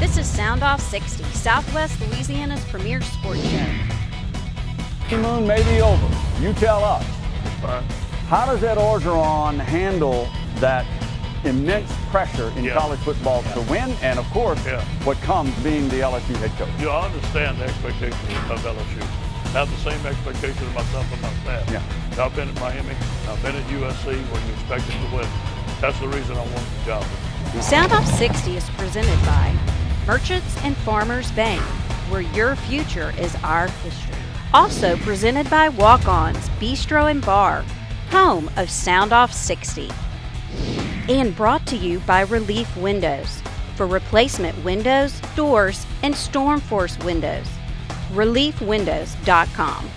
This is Soundoff60, Southwest Louisiana's premier sports show. Moon may be over. You tell us. How does Ed Orgeron handle that immense pressure in college football to win, and of course, what comes being the LSU head coach? You understand the expectations of LSU. Have the same expectations of myself and my staff. Yeah. I've been at Miami. I've been at USC when you expected to win. That's the reason I wanted the job. Soundoff60 is presented by Merchants and Farmers Bank, where your future is our history. Also presented by Walk-Ons Bistro and Bar, home of Soundoff60. And brought to you by Relief Windows, for replacement windows, doors, and storm force windows. ReliefWindows.com.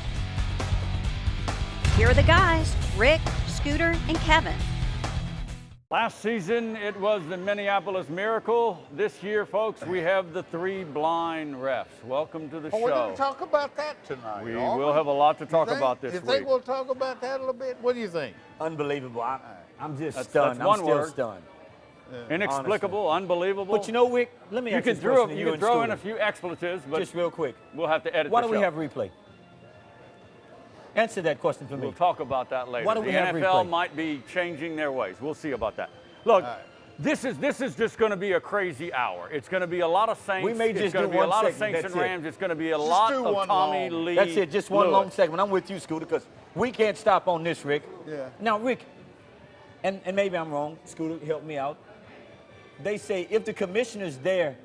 Here are the guys, Rick, Scooter, and Kevin. Last season, it was the Minneapolis Miracle. This year, folks, we have the three blind refs. Welcome to the show. We're going to talk about that tonight. We will have a lot to talk about this week. week. You think we'll talk about that a little bit? What do you think? Unbelievable. I'm just stunned. I'm still stunned. Inexplicable, honestly. Unbelievable. But you know, Rick, let me ask you this question. You can throw in a few expletives, but just real quick. We'll have to edit Why don't we have replay? Answer that question for me. We'll talk about that later. Why don't we the have NFL replay? Might be changing their ways. We'll see about that. Look, this is just going to be a crazy hour. It's going to be a lot of Saints. We may just it's going to be a lot of Saints and Rams. It's going to be a lot of Tommy Lee. That's it. Just one long segment. I'm with you, Scooter, because we can't stop on this, Rick. Yeah. Now, Rick, and maybe I'm wrong. Scooter, help me out. They say if the commissioner's there,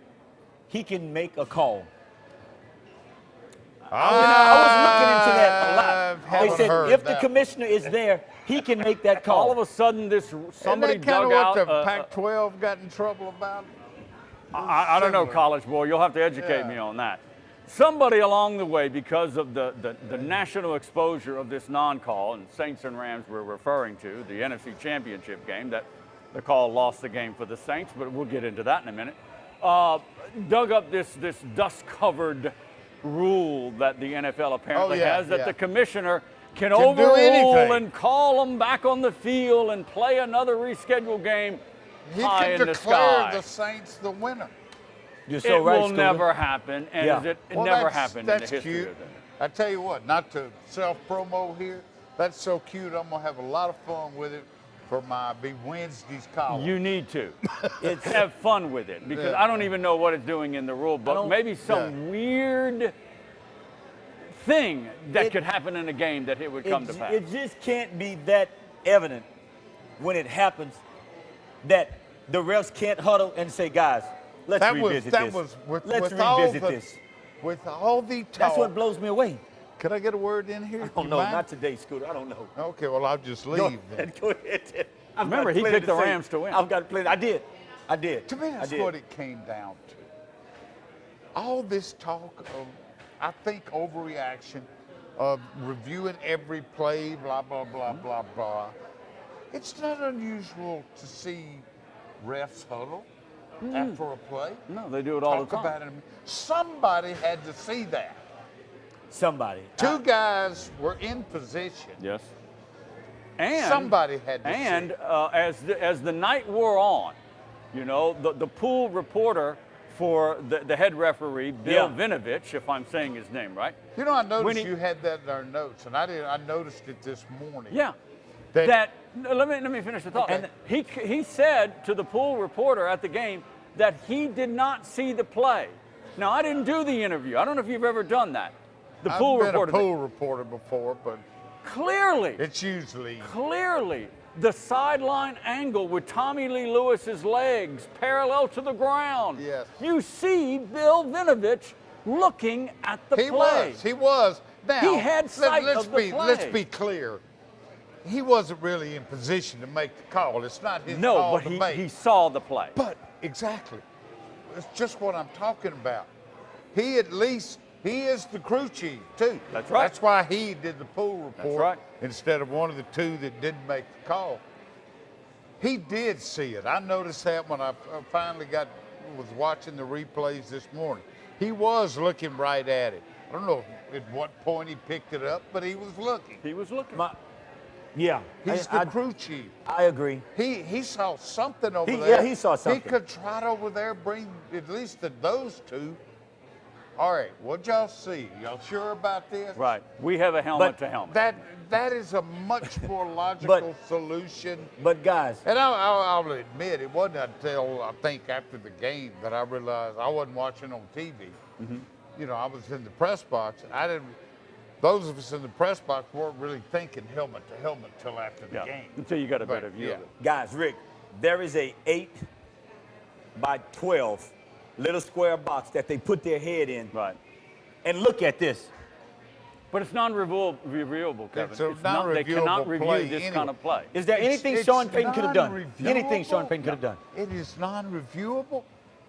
he can make a call. I was looking into that a lot. They said if the commissioner is there, he can make that call. All of a sudden, somebody dug out. Isn't that kind of what the Pac-12 got in trouble about? I don't know, college boy. You'll have to educate me on that. Somebody along the way, because of the national exposure of this non-call, and Saints and Rams we're referring to, the NFC Championship game, that the call lost the game for the Saints, but we'll get into that in a minute, dug up this dust-covered rule that the NFL apparently has, that the commissioner can overrule and call them back on the field and play another rescheduled game high in the sky. He can declare the Saints the winner. You're so it right, will never happen, and it never happened in the history of that. I tell you what, not to self-promo here, that's so cute. I'm going to have a lot of fun with it for my Wednesday's column. You need to. Have fun with it, because I don't even know what it's doing in the rule book. Maybe some weird thing that could happen in a game that it would come to pass. It just can't be that evident when it happens that the refs can't huddle and say, guys, let's revisit this. Let's revisit this. With all the talk. That's what blows me away. Can I get a word in here? I don't know. Not today, Scooter. I don't know. Okay, well, I'll just leave then. Go ahead. Remember, he picked the Rams to win. I've got to play. I did. To me, that's what it came down to. All this talk of, I think, overreaction, of reviewing every play, blah, blah, blah, blah, blah. It's not unusual to see refs huddle after a play. No, they do it all the time. Talk about it. Somebody had to see that. Somebody. Two guys were in position. Yes. And somebody had to and see. As the night wore on, you know, the pool reporter for the head referee, Bill Vinovich, if I'm saying his name right. You know, I noticed you had that in our notes, and I noticed it this morning. Yeah. Let me finish the thought. Okay. And he said to the pool reporter at the game that he did not see the play. Now, I didn't do the interview. I don't know if you've ever done that. I've been a pool reporter before, but clearly, it's usually the sideline angle with Tommy Lee Lewis's legs parallel to the ground. Yes. You see Bill Vinovich looking at the play. He was. Now, he had sight of the play. Let's be clear. He wasn't really in position to make the call. It's not his call to make. No, but he saw the play. But exactly. It's just what I'm talking about. He is the crew chief, too. That's right. That's why he did the pool report. That's right. Instead of one of the two that didn't make the call. He did see it. I noticed that when I finally was watching the replays this morning. He was looking right at it. I don't know at what point he picked it up, but he was looking. He was looking. Yeah. He's the crew chief. I agree. He saw something over there. Yeah, he saw something. He could trot over there, bring at least those two. All right, what y'all see? Y'all sure about this? Right. We have a helmet to helmet. That is a much more logical solution. But guys, and I'll admit, it wasn't until I think after the game that I realized I wasn't watching on TV. Mm-hmm. You know, I was in the press box. Those of us in the press box weren't really thinking helmet to helmet till after the game. Until you got a better view of it. Guys, Rick, there is a 8 by 12 little square box that they put their head in. Right. And look at this. But it's non-reviewable, Kevin. It's they cannot review this kind of play. Is there anything Sean Payton could have done? Anything Sean Payton could have done? It is non-reviewable,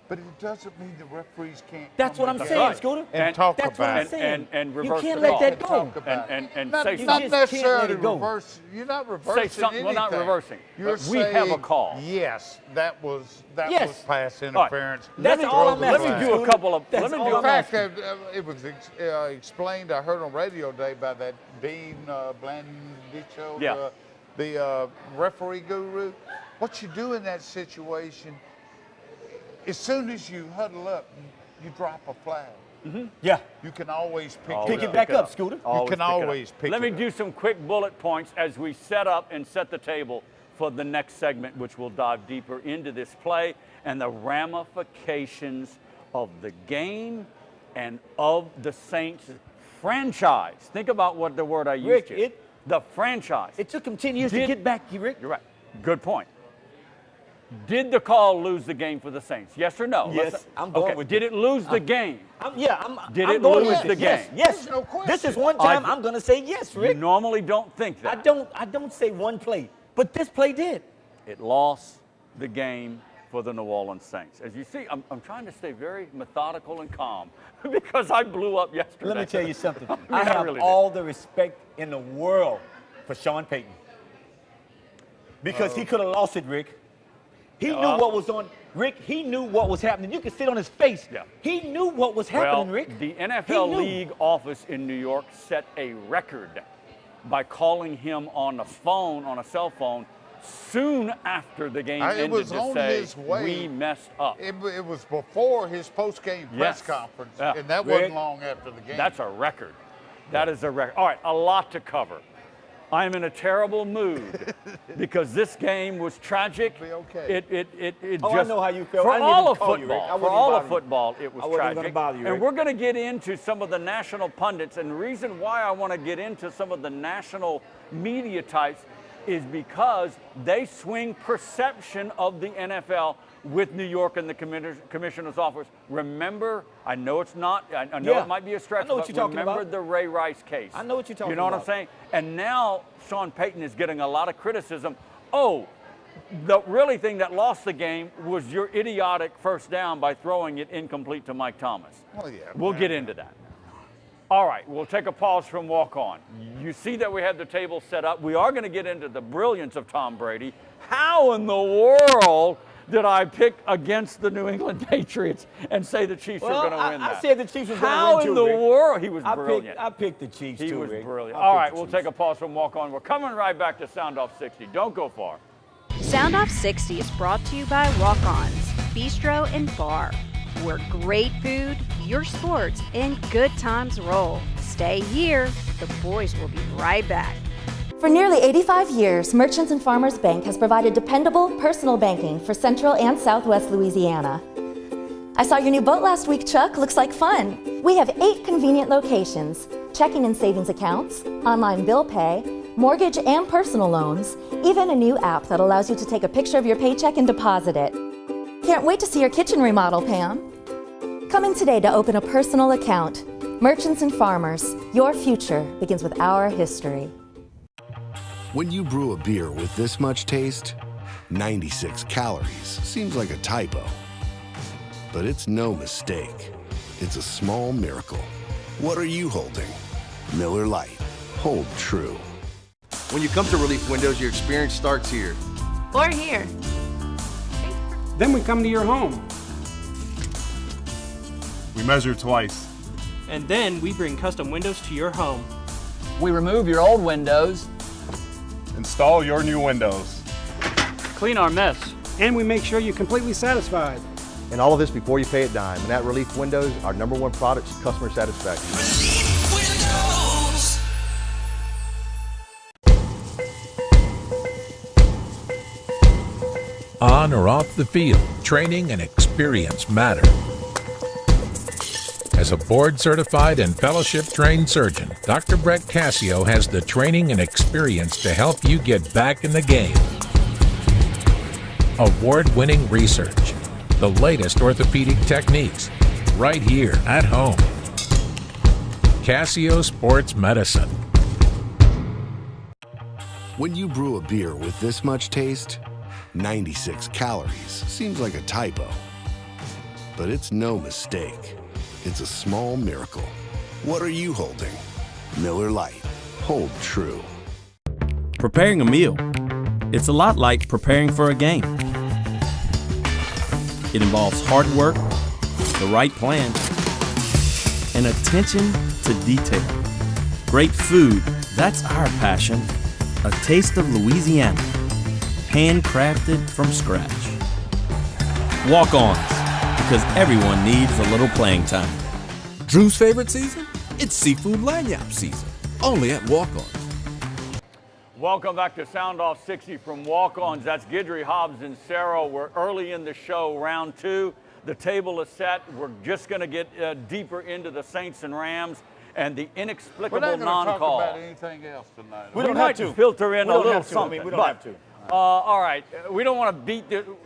but it doesn't mean the referees can't. That's what I'm saying, Scooter. And talk that's about what I'm it. saying. And reverse you can't the let that go. And not, say not something. necessarily reverse. You're not reversing Say something. anything. We're not reversing. You're we have a call. Yes, that was pass interference. Right. That's all I'm asking. Let me do a couple of. That's all In I'm fact, asking. it was explained. I heard on radio today by that Dean Blandicho, the referee guru. What you do in that situation? As soon as you huddle up, you drop a flag. Mm-hmm. Yeah. You can always pick it back up, Scooter. You can always pick it up. Let me do some quick bullet points as we set up and set the table for the next segment, which will dive deeper into this play and the ramifications of the game and of the Saints franchise. Think about what the word I used here. The franchise. It took him 10 years to get back, Rick. You're right. Good point. Did the call lose the game for the Saints? Yes or no? Yes, I'm going with Did it lose the game? Did it lose the game? Yes. No question. This is one time I'm going to say yes, Rick. You normally don't think that. I don't say one play, but this play did. It lost the game for the New Orleans Saints. As you see, I'm trying to stay very methodical and calm because I blew up yesterday. Let me tell you something. I have really all the respect in the world for Sean Payton because he could have lost it, Rick. He knew what was on, Rick. He knew what was happening. You could see it on his face. Yeah. He knew what was happening, Rick. The NFL League office in New York set a record by calling him on the phone, on a cell phone, soon after the game ended to say, we messed up. It was before his post-game press conference, and that wasn't long after the game. That's a record. That is a record. All right, a lot to cover. I'm in a terrible mood because this game was tragic. It'll be okay. It just, I know how you feel. For I didn't all even of call you, Rick. football, for all of football, it was I wasn't tragic. gonna bother you, and Rick. we're going to get into some of the national pundits. And the reason why I want to get into some of the national media types is because they swing perception of the NFL with New York and the commissioner's office. Remember, I know it's not, I know it might be a stretch, but remember the Ray Rice case. I know what you're talking about. You know what I'm saying? And now Sean Payton is getting a lot of criticism. Oh, the really thing that lost the game was your idiotic first down by throwing it incomplete to Mike Thomas. Well, yeah. We'll get into that. All right, we'll take a pause from Walk On. You see that we have the table set up. We are going to get into the brilliance of Tom Brady. How in the world did I pick against the New England Patriots and say the Chiefs are going to win that? I said the Chiefs were going to win How in the world? He was brilliant. I picked the Chiefs too, He was Rick. brilliant. All right, we'll take a pause from Walk On. We're coming right back to Soundoff60. Don't go far. Soundoff60 is brought to you by Walk-Ons, Bistro and Bar, where great food, your sports, and good times roll. Stay here. The boys will be right back. For nearly 85 years, Merchants and Farmers Bank has provided dependable personal banking for Central and Southwest Louisiana. I saw your new boat last week, Chuck. Looks like fun. We have 8 convenient locations, checking and savings accounts, online bill pay, mortgage and personal loans, even a new app that allows you to take a picture of your paycheck and deposit it. Can't wait to see your kitchen remodel, Pam. Come in today to open a personal account. Merchants and Farmers, your future begins with our history. When you brew a beer with this much taste, 96 calories seems like a typo. But it's no mistake. It's a small miracle. What are you holding? Miller Lite. Hold true. When you come to Relief Windows, your experience starts here. Or here. Then we come to your home. We measure twice. And then we bring custom windows to your home. We remove your old windows install your new windows, clean our mess, and we make sure you're completely satisfied. And all of this before you pay a dime. And at Relief Windows, our #1 product is customer satisfaction. Relief Windows. On or off the field, training and experience matter. As a board-certified and fellowship-trained surgeon, Dr. Brett Cassio has the training and experience to help you get back in the game. Award-winning research, the latest orthopedic techniques, right here at home. Cassio Sports Medicine. When you brew a beer with this much taste, 96 calories seems like a typo. But it's no mistake. It's a small miracle. What are you holding? Miller Lite. Hold true. Preparing a meal. It's a lot like preparing for a game. It involves hard work, the right plan, and attention to detail. Great food, that's our passion. A taste of Louisiana, handcrafted from scratch. Walk-ons, because everyone needs a little playing time. Drew's favorite season? It's seafood lanyap season, only at Walk-Ons. Welcome back to Soundoff60 from Walk-Ons. That's Guidry, Hobbs, and Cerro. We're early in the show, round 2. The table is set. We're just going to get deeper into the Saints and Rams and the inexplicable non-call. We're not going to talk about anything else tonight. We might filter in a little something. We don't have to. All right, we don't want to beat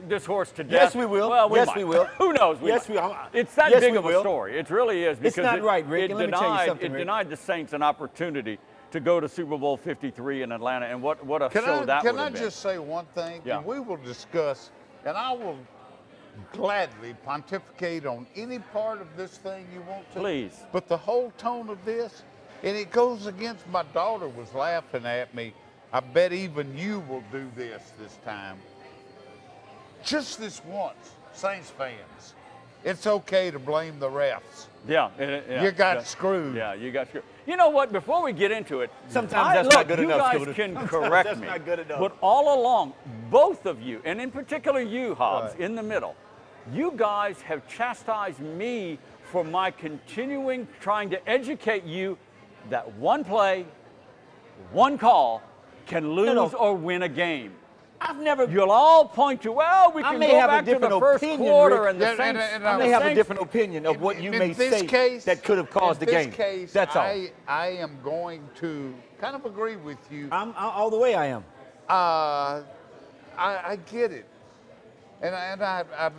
this horse to death. Yes, we will. Well, yes, might. we will. Who knows? Yes, we It's that big of a story. It really is. Because it's not right, Rick. It Let me tell you something, It Rick. denied the Saints an opportunity to go to Super Bowl 53 in Atlanta, and what a show that would have been. Can I just say one thing? Yeah. And we will discuss, and I will gladly pontificate on any part of this thing you want to. Please. But the whole tone of this, and it goes against, my daughter was laughing at me. I bet even you will do this time. Just this once, Saints fans. It's okay to blame the refs. Yeah. You got screwed. Yeah, you got screwed. You know what? Before we get into it, sometimes that's not good enough. You guys can correct that's me. Not good enough. But all along, both of you, and in particular you, Hobbs, in the middle, you guys have chastised me for my continuing trying to educate you that one play, one call can lose or win a game. I've never. You'll all point to, well, we can go back to the first quarter Rick, and the Saints. I may have a different opinion of what you may say that could have caused the game. In this case, that's all. I am going to kind of agree with you. I'm all the way I am. I get it, and I'm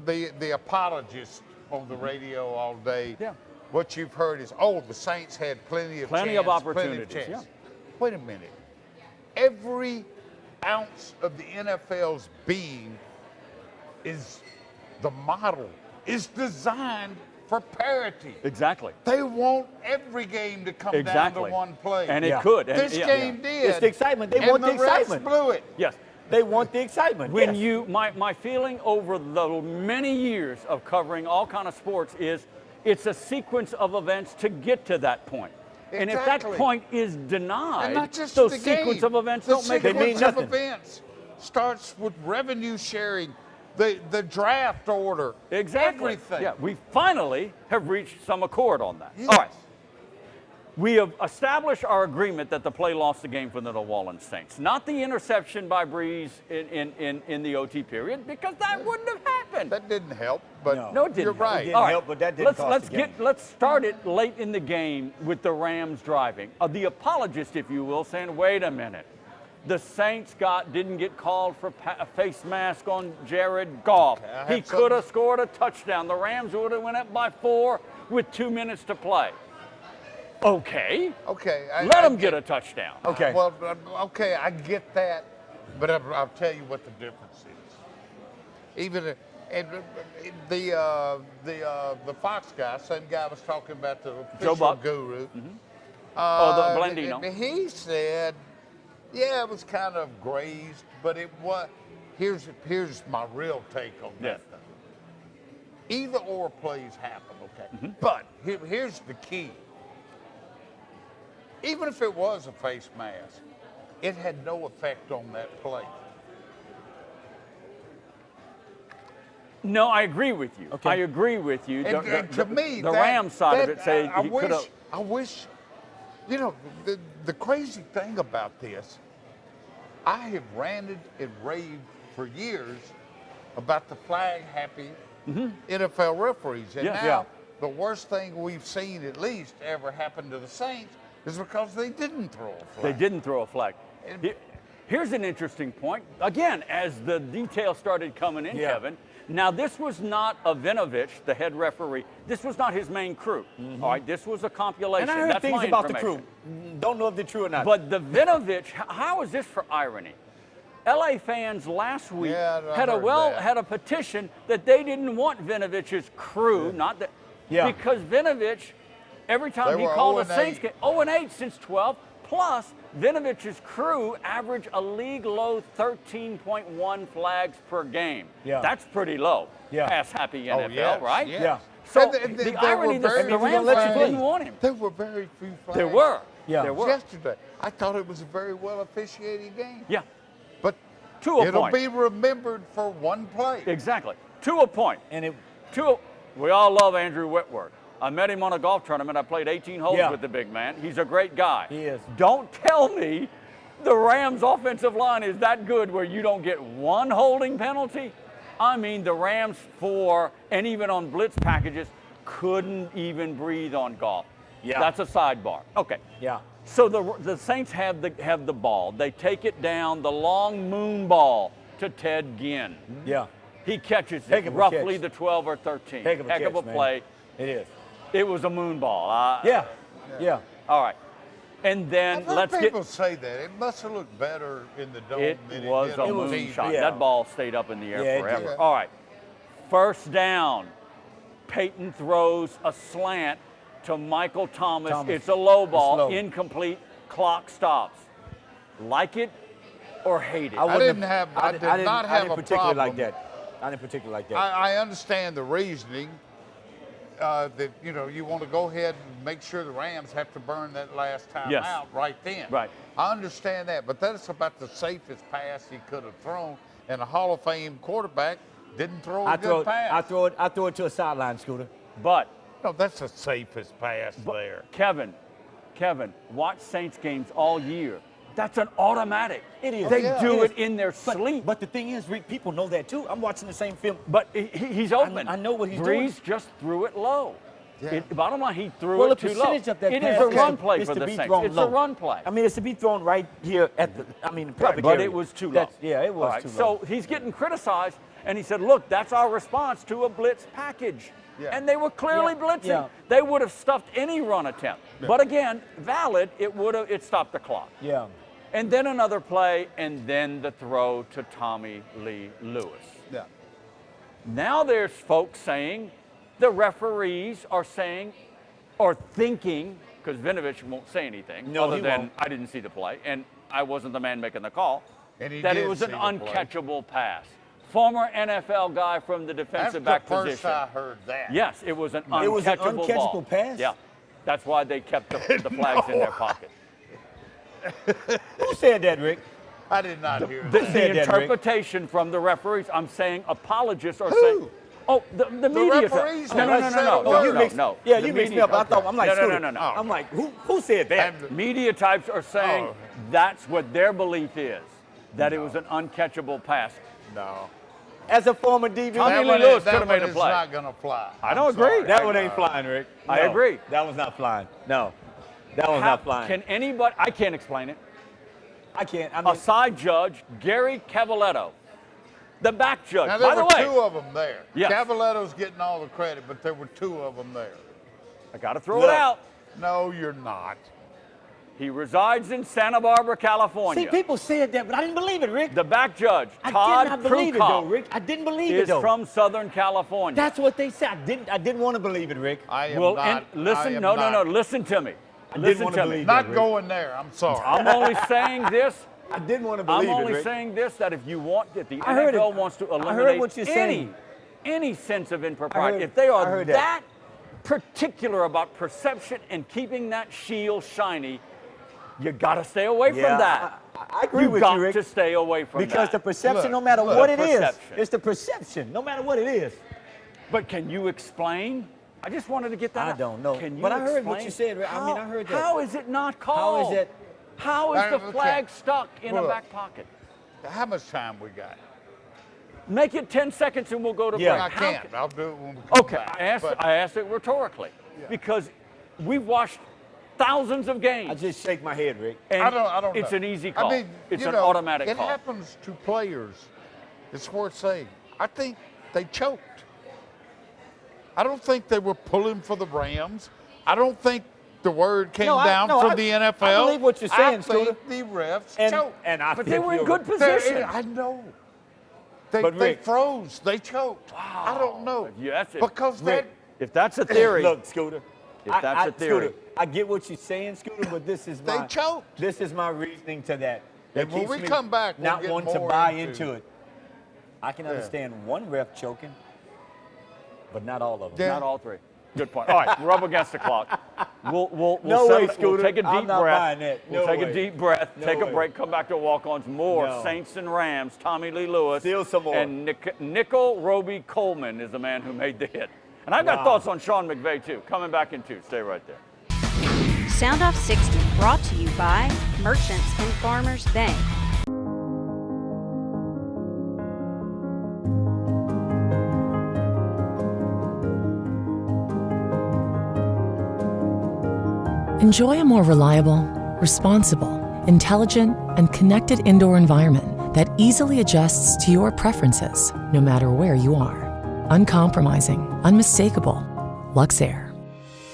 the apologist on the radio all day. Yeah. What you've heard is, the Saints had plenty of opportunities. Yeah. Wait a minute. Every ounce of the NFL's being is the model, is designed for parity. Exactly. They want every game to come down to one play. And it could. And this game did. It's the excitement. They want the excitement. Refs blew it. Yes. They want the excitement. When my feeling over the many years of covering all kind of sports is it's a sequence of events to get to that point. And if that point is denied, and not just those the sequence game. of events the don't make sequence mean nothing. of events starts with revenue sharing, the draft order, exactly. Everything. Yeah, we finally have reached some accord on that. Yes. All right. We have established our agreement that the play lost the game for the New Orleans Saints. Not the interception by Breeze in the OT period, because that wouldn't have happened. That didn't help, but no, it didn't. You're right. It didn't help, but that didn't cost the game. Let's start it late in the game with the Rams driving. The apologist, if you will, saying, wait a minute. The Saints didn't get called for a face mask on Jared Goff. He could have scored a touchdown. The Rams would have went up by 4 with 2 minutes to play. Okay. Let them get a touchdown. Okay. Well, okay, I get that, but I'll tell you what the difference is. Even the Fox guy, same guy was talking about the official guru. Mm-hmm. The Blandino. He said, yeah, it was kind of grazed, but it was. Here's my real take on that thing. Either or plays happen, okay? Mm-hmm. But here's the key. Even if it was a face mask, it had no effect on that play. No, I agree with you. Okay. I agree with you. And to me, the Rams side of it say I he could have. wish, you know, the crazy thing about this, I have ranted and raved for years about the flag-happy NFL referees. And now, the worst thing we've seen, at least, ever happen to the Saints is because they didn't throw a flag. They didn't throw a flag. Here's an interesting point. Again, as the details started coming in, Kevin, now this was not Avinovich, the head referee. This was not his main crew. All right, this was a compilation. And I heard That's things my about the information. crew. Don't know if they're true or not. But the Vinovich, how is this for irony? LA fans last week had a petition that they didn't want Vinovich's crew, not that, because Vinovich, every time he called a Saints game, 0-8 since 12, plus Vinovich's crew average a league low 13.1 flags per game. That's pretty low. Pass happy NFL, right? So the irony that the Rams didn't want him. There were very few flags. There were. There were. Yesterday, I thought it was a very well officiated game. Yeah. But to a it'll point. be remembered for one play. Exactly. To a point. And we all love Andrew Whitworth. I met him on a golf tournament. I played 18 holes with the big man. He's a great guy. He is. Don't tell me the Rams' offensive line is that good where you don't get one holding penalty. I mean, the Rams and even on blitz packages, couldn't even breathe on golf. That's a sidebar. Okay. So the Saints have the ball. They take it down, the long moon ball to Ted Ginn. He catches it roughly the 12 or 13. Heck of a play. It is. It was a moon ball. All right. And then people say that. It must have looked better in the dome than it was did a on moon TV. shot. That ball stayed up in the air forever. All right. First down. Peyton throws a slant to Michael Thomas. It's a low ball, incomplete, clock stops. Like it or hate it? I did not have a problem like that. I didn't particularly like that. I understand the reasoning that you want to go ahead and make sure the Rams have to burn that last time out right then. Right. I understand that, but that's about the safest pass he could have thrown, and a Hall of Fame quarterback didn't throw a good pass. I throw it to a sideline, Scooter. But no, that's the safest pass there. Kevin, watch Saints games all year. That's an automatic. It is. They do it in their sleep. But the thing is, Rick, people know that too. I'm watching the same film. But he's open. I know what he's doing. Breeze just threw it low. Bottom line, he threw it too low. Well, the percentage of that it pass is a run play is for to the be Saints. thrown It's low. a run play. I mean, it's to be thrown right here at the, perfect but area. it was too low. It was too low. So he's getting criticized, and he said, look, that's our response to a blitz package. And they were clearly blitzing. They would have stuffed any run attempt. But again, valid, it stopped the clock. And then another play, and then the throw to Tommy Lee Lewis. Now there's folks saying, the referees are saying, or thinking, because Vinovich won't say anything, other than I didn't see the play, and I wasn't the man making the call, that it was an uncatchable pass. Former NFL guy from the defensive back position. That's the first I heard that. Yes, it was an uncatchable ball. It was an uncatchable pass? Yeah. That's why they kept the flags in their pocket. Who said that, Rick? I did not hear that. The interpretation from the referees, I'm saying apologists are saying. Oh, the media. Referees? No. Yeah, you mixed me up. I'm like, no. I'm like, who said that? And media types are saying that's what their belief is, that it was an uncatchable pass. No. As a former DB, Tommy Lee Lewis could have made a play. That's not going to fly. I don't agree. That one ain't flying, Rick. I agree. That one's not flying. No. That one's not flying. Can anybody, I can't explain it. I can't. A side judge, Gary Cavaletto, the back judge. Now, there by the were way, two of them there. Yes. Cavaletto's getting all the credit, but there were two of them there. I got to throw it out. No, you're not. He resides in Santa Barbara, California. See, people said that, but I didn't believe it, Rick. The back judge, I Todd did not believe it, though, Rick. I didn't believe it, though. Is from Southern California. That's what they said. I didn't want to believe it, Rick. I am not. Listen, no. Listen to me. Listen to me. Not going there. I'm sorry. I'm only saying this. I didn't want to believe it, I'm only Rick. saying this, that if you want, that the NFL wants to eliminate any sense of impropriety, if they are that particular about perception and keeping that shield shiny, You got to stay away from that. I agree with you, Rick. You got to stay away from that. Because the perception, no matter what it is, it's the perception, no matter what it is. But can you explain? I just wanted to get that. I don't know. Can you but I heard explain? what you said. I mean, I heard that. How is it not called? How is it? How is the flag stuck in a back pocket? How much time we got? Make it 10 seconds and we'll go to break. I can't. I'll do it when we come back. I asked it rhetorically because we've watched thousands of games. I just shake my head, Rick. And I don't it's know. an easy call. I mean, it's an automatic call. It happens to players. It's worth saying. I think they choked. I don't think they were pulling for the Rams. I don't think the word came down from the NFL. I believe what you're saying, I think the refs choked. But they were in good position. I know. They froze. They choked. Wow. I don't know. Because if that's a theory. Look, Scooter. If that's a theory. Scooter, I get what you're saying, Scooter, but this is they choked. This is my reasoning to that. And when we come back, we'll not wanting to buy into it. I can understand one ref choking, but not all of them. Not all three. Good point. All right, we're up against the clock. We'll take a deep breath. We'll take a deep breath, take a break, come back to walk-ons. More Saints and Rams. Tommy Lee Lewis. Steal some more. And Nickel Roby Coleman is the man who made the hit. And I've got thoughts on Sean McVay, too. Coming back in 2. Stay right there. Soundoff60 brought to you by Merchants and Farmers Bank. Enjoy a more reliable, responsible, intelligent, and connected indoor environment that easily adjusts to your preferences, no matter where you are. Uncompromising, unmistakable. Luxair.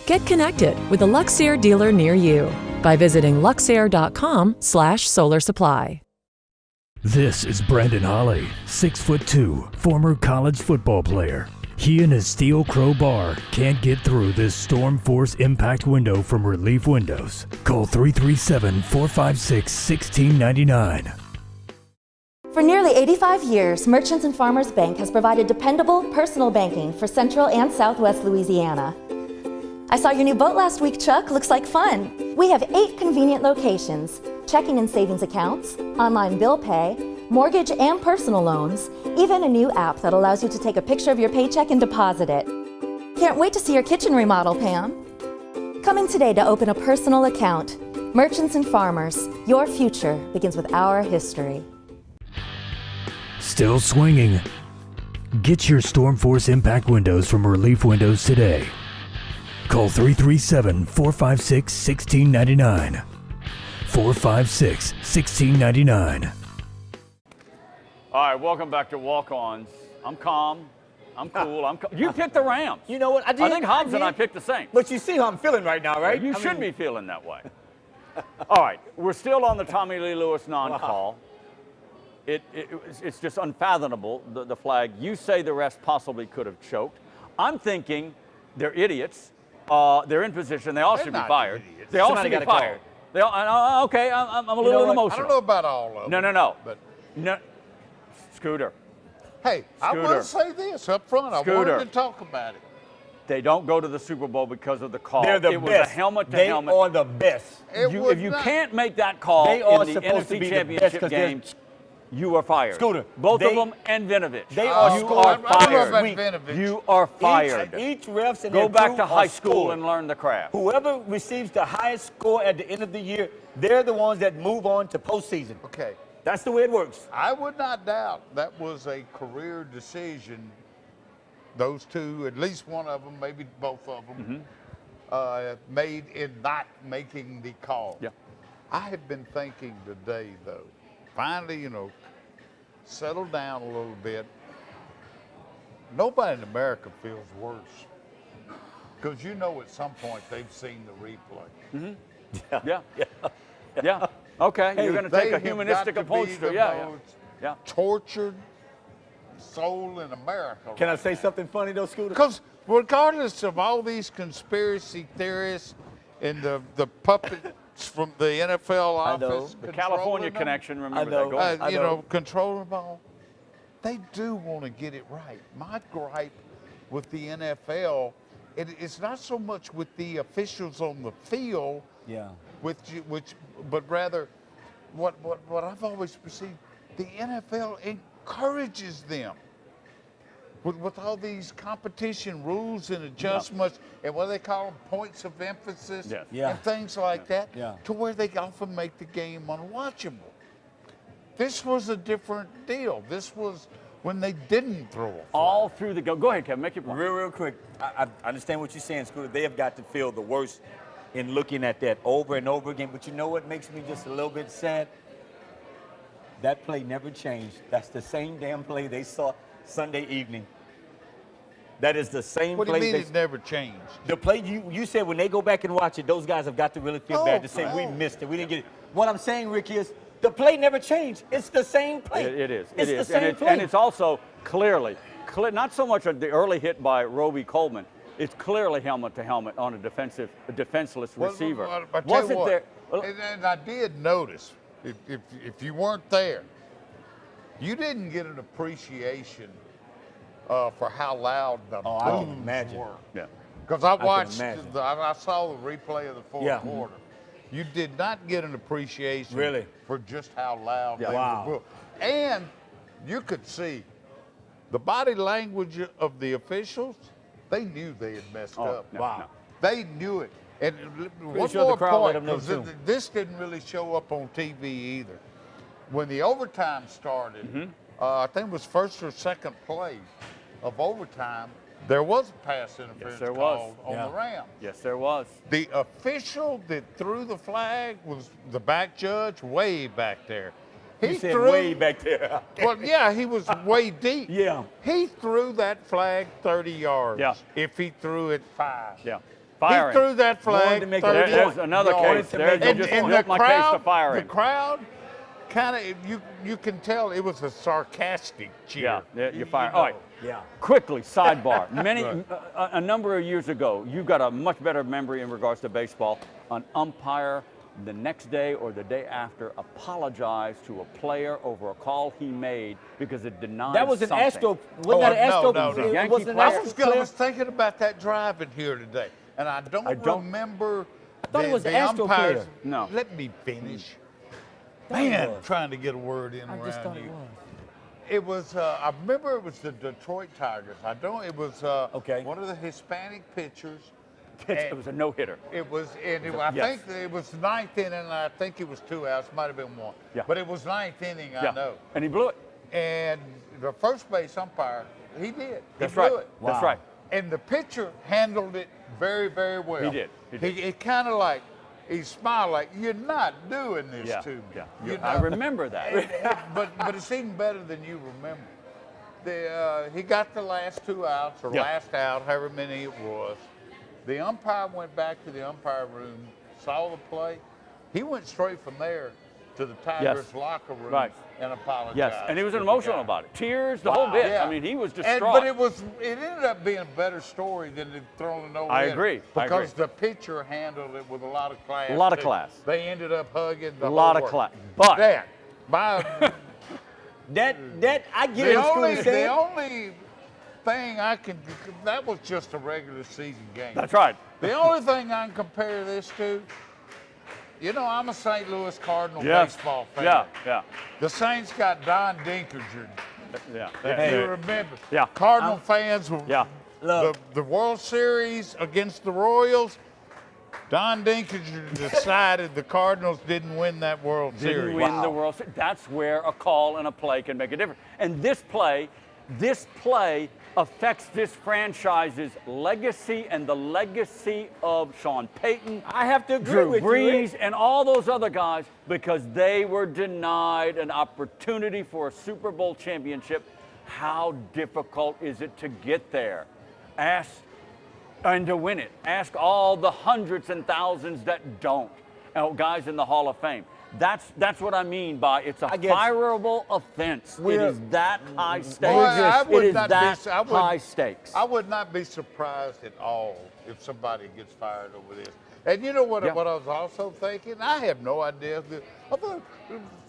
Get connected with a Luxair dealer near you by visiting luxair.com/solar supply. This is Brandon Holly, 6'2", former college football player. He and his steel crowbar can't get through this storm force impact window from Relief Windows. Call 337-456-1699. For nearly 85 years, Merchants and Farmers Bank has provided dependable personal banking for Central and Southwest Louisiana. I saw your new boat last week, Chuck. Looks like fun. We have 8 convenient locations, checking and savings accounts, online bill pay, mortgage and personal loans, even a new app that allows you to take a picture of your paycheck and deposit it. Can't wait to see your kitchen remodel, Pam. Come in today to open a personal account. Merchants and Farmers, your future begins with our history. Still swinging? Get your storm force impact windows from Relief Windows today. Call 337-456-1699. 456-1699. All right, welcome back to Walk-Ons. I'm calm. I'm cool. You picked the Rams. You know what? I did. I think Hobbs and I picked the Saints. But you see how I'm feeling right now, right? You should be feeling that way. All right, we're still on the Tommy Lee Lewis non-call. It's just unfathomable, the flag. You say the refs possibly could have choked. I'm thinking they're idiots. They're in position. They all should be fired. Idiots. They all should be fired. They all, okay, I'm a little emotional. I don't know about all of them. No. But Scooter. Hey, I want to say this up front. I wanted to talk about it. They don't go to the Super Bowl because of the call. They're the it was best. a helmet to they helmet. Are the best. If you can't make that call they are in the supposed to NFC be Championship game, you are fired. Scooter. Both of them and Vinovich. They are you are fired. Vinovich. You are fired. Each refs and go back to high school scored. and learn the craft. Whoever receives the highest score at the end of the year, they're the ones that move on to postseason. Okay. That's the way it works. I would not doubt that was a career decision. Those two, at least one of them, maybe both of them, made in not making the call. Yeah. I have been thinking today, though, finally, settle down a little bit. Nobody in America feels worse. Because at some point they've seen the replay. Yeah. Okay, hey, you're going to take a humanistic approach to it. Yeah. Tortured soul in America. Can I say something funny, though, Scooter? Because regardless of all these conspiracy theorists and the puppets from the NFL office, the California connection, remember that. Controlling them all, they do want to get it right. My gripe with the NFL, it's not so much with the officials on the field, but rather, what I've always perceived, the NFL encourages them. With all these competition rules and adjustments, and what do they call them, points of emphasis, and things like that, to where they often make the game unwatchable. This was a different deal. This was when they didn't throw a flag. All through the go. Go ahead, Kevin, make your point. Real quick. I understand what you're saying, Scooter. They have got to feel the worst in looking at that over and over again. But you know what makes me just a little bit sad? That play never changed. That's the same damn play they saw Sunday evening. That is the same play. What do you mean it never changed? The play you said when they go back and watch it, those guys have got to really feel bad to say we missed it. We didn't get it. What I'm saying, Rick, is the play never changed. It's the same play. It is. It's the same play. And it's also clearly, not so much the early hit by Roby Coleman. It's clearly helmet to helmet on a defenseless receiver. Wasn't there? And I did notice, if you weren't there, you didn't get an appreciation for how loud the booms were. Yeah. Because I watched, I saw the replay of the fourth quarter. You did not get an appreciation for just how loud they were booing. And you could see the body language of the officials. They knew they had messed up. No. They knew it. And one more point, because this didn't really show up on TV either. When the overtime started, I think it was first or second play of overtime, there was a pass interference called on the Rams. Yes, there was. The official that threw the flag was the back judge way back there. He said way back there. Well, yeah, he was way deep. Yeah. He threw that flag 30 yards. Yeah. If he threw it 5. Yeah. Firing. He threw that flag 30 yards. There's another case. There, you just built my case to firing. The crowd kind of, you can tell it was a sarcastic cheer. Yeah, you fire. All right. Yeah. Quickly, sidebar. A number of years ago, you got a much better memory in regards to baseball. An umpire the next day or the day after apologized to a player over a call he made because it denied that was something. An Astro. Wasn't that an Astro? No. I was thinking about that driving here today, and I don't remember. I thought it was the Astro player. No. Let me finish. Man, trying to get a word in around just thought you. it was. It was, I remember it was the Detroit Tigers. It was one of the Hispanic pitchers. It was a no-hitter. It was, I think it was ninth inning, and I think it was 2 outs. Might have been 1. Yeah. But it was ninth inning, I know. And he blew it. And the first base umpire, he did. That's he right. blew it. Wow. That's right. And the pitcher handled it very, very well. He did. He kind of like, he smiled like, you're not doing this to me. Yeah. I remember that. but it's even better than you remember. He got the last 2 outs, or last out, however many it was. The umpire went back to the umpire room, saw the play. He went straight from there to the Tigers' locker room and apologized. Yes, and he was emotional about it. Tears, the whole bit. Yeah. I mean, he was distraught. But it ended up being a better story than throwing a no-hitter. I agree. Because the pitcher handled it with a lot of class. A lot of class. They ended up hugging the a lot of class. But that I get it. The only thing that was just a regular season game. That's right. The only thing I can compare this to, I'm a St. Louis Cardinal baseball fan. Yeah. The Saints got Don Dinkerger. Yeah. If you remember. Yeah. Cardinal fans were the World Series against the Royals. Don Dinkerger decided the Cardinals didn't win that World Series. Didn't win the World Series. That's where a call and a play can make a difference. And this play affects this franchise's legacy and the legacy of Sean Payton. I have to agree Drew with Brees you. and all those other guys because they were denied an opportunity for a Super Bowl championship. How difficult is it to get there? And to win it. Ask all the hundreds and thousands that don't. Guys in the Hall of Fame. That's what I mean by it's a fireable offense. It is that high stakes. High stakes. I would not be surprised at all if somebody gets fired over this. And you know what I was also thinking? I have no idea.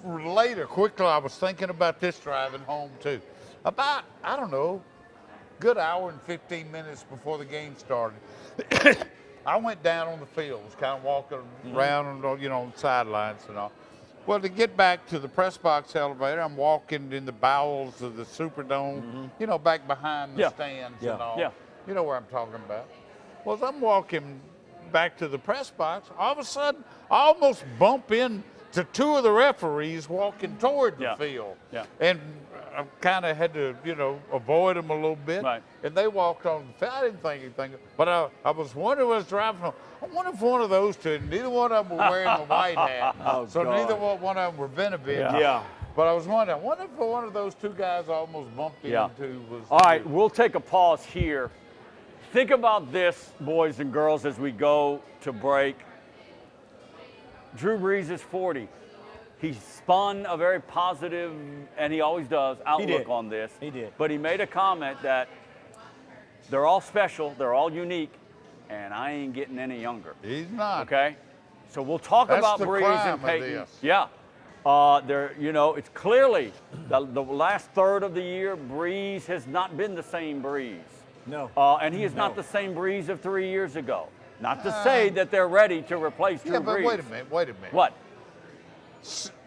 Later, quickly, I was thinking about this driving home too. About, I don't know, good hour and 15 minutes before the game started. I went down on the field, was kind of walking around, on, you know, on the sidelines and all. Well, to get back to the press box elevator, I'm walking in the bowels of the Superdome, you know, back behind the stands and all. You know where I'm talking about. Well, as I'm walking back to the press box, all of a sudden, I almost bump into two of the referees walking toward the field. And I kind of had to, you know, avoid them a little bit. And they walked on the field. I didn't think anything. But I was wondering when I was driving home, I wonder if one of those two, neither one of them were wearing a white hat. Neither one of them were Vinovich. But I was wondering, I wonder if one of those two guys I almost bumped into was. All right, we'll take a pause here. Think about this, boys and girls, as we go to break. Drew Brees is 40. He spun a very positive, and he always does, outlook on this. He did. But he made a comment that they're all special, they're all unique, and I ain't getting any younger. He's not. Okay? So we'll talk about Brees and Peyton. Yeah. You know, it's clearly the last third of the year, Brees has not been the same Brees. No. And he is not the same Brees of 3 years ago. Not to say that they're ready to replace Drew Brees. But wait a minute. What?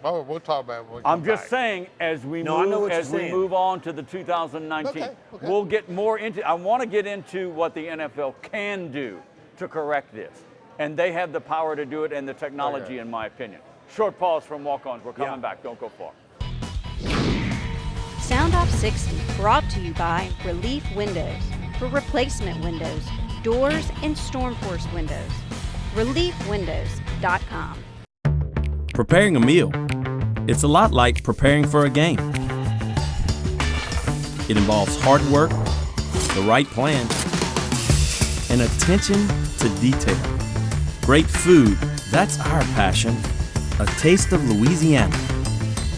Oh, we'll talk about it. I'm just saying, as we move on to the 2019, we'll get more into. I want to get into what the NFL can do to correct this, and they have the power to do it and the technology, in my opinion. Short pause from walk-ons. We're coming back. Don't go far. Soundoff60 brought to you by Relief Windows for replacement windows, doors, and StormForce windows. ReliefWindows.com. Preparing a meal. It's a lot like preparing for a game. It involves hard work, the right plan, and attention to detail. Great food, that's our passion. A taste of Louisiana,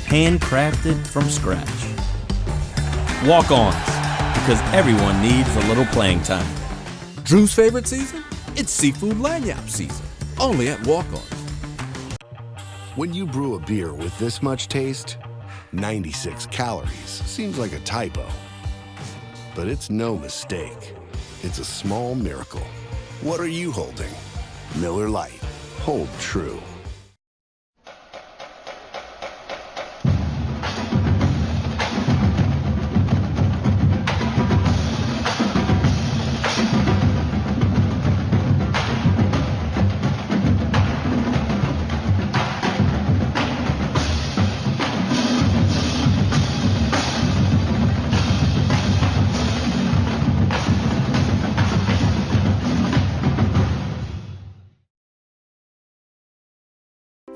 handcrafted from scratch. Walk-ons, because everyone needs a little playing time. Drew's favorite season? It's seafood lanyap season, only at Walk-Ons. When you brew a beer with this much taste, 96 calories seems like a typo. But it's no mistake. It's a small miracle. What are you holding? Miller Lite. Hold true.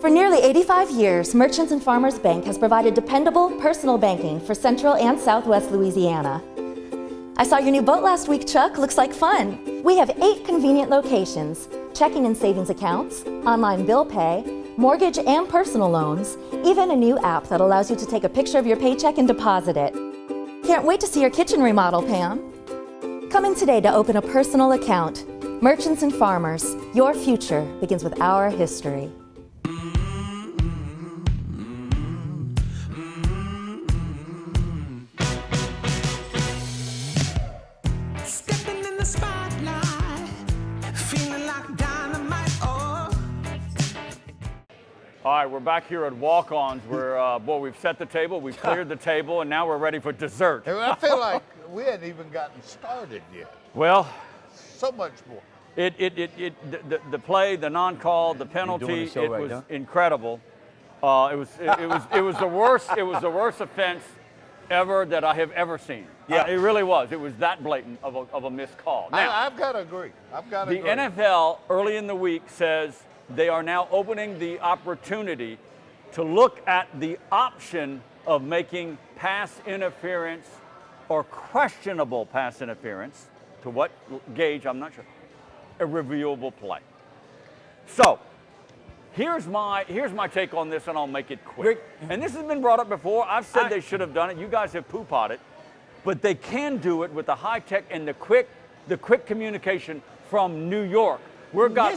For nearly 85 years, Merchants and Farmers Bank has provided dependable personal banking for Central and Southwest Louisiana. I saw your new boat last week, Chuck. Looks like fun. We have 8 convenient locations, checking and savings accounts, online bill pay, mortgage and personal loans, even a new app that allows you to take a picture of your paycheck and deposit it. Can't wait to see your kitchen remodel, Pam. Come in today to open a personal account. Merchants and Farmers, your future begins with our history. All right, we're back here at Walk-Ons where, we've set the table, we've cleared the table, and now we're ready for dessert. I feel like we hadn't even gotten started yet. Well, so much more. The play, the non-call, the penalty, it was incredible. It was the worst offense ever that I have ever seen. Yeah, it really was. It was that blatant of a missed call. Now, I've got to agree. The NFL early in the week says they are now opening the opportunity to look at the option of making pass interference or questionable pass interference, to what gauge, I'm not sure, a reviewable play. So, here's my take on this, and I'll make it quick. And this has been brought up before. I've said they should have done it. You guys have poo-pawed it. But they can do it with the high tech and the quick communication from New York. We've got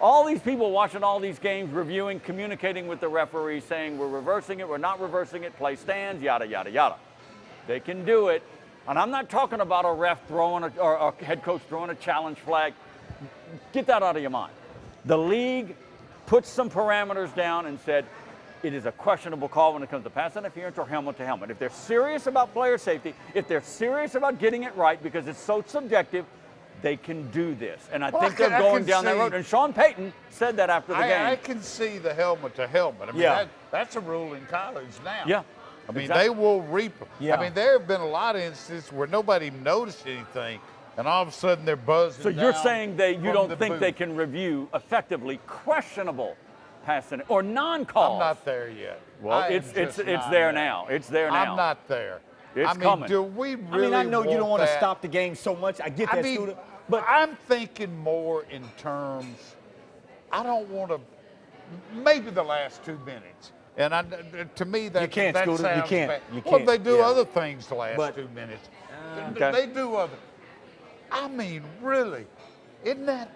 all these people watching all these games, reviewing, communicating with the referee, saying we're reversing it, we're not reversing it, play stands, yada, yada, yada. They can do it And I'm not talking about a ref throwing or a head coach throwing a challenge flag. Get that out of your mind. The league put some parameters down and said it is a questionable call when it comes to pass interference or helmet to helmet. If they're serious about player safety, if they're serious about getting it right because it's so subjective, they can do this. And I think they're going down that road. And Sean Payton said that after the game. I can see the helmet to helmet. I mean, that's a rule in college now. Yeah. I mean, they will reap. I mean, there have been a lot of instances where nobody noticed anything, and all of a sudden they're buzzing. So you're saying you don't think booth. they can review effectively questionable pass or non-calls? I'm not there yet. Well, it's there now. It's there now. I'm not there. It's coming. Do we really I know you don't want to that? stop the game so much. I get that, Scooter. But I'm thinking more in terms, I don't want to, maybe the last 2 minutes. And to me, that, you can't, that Scooter. sounds You can't. bad. You well, can't. they do other things the last 2 minutes. Okay. They do other. I mean, really, isn't that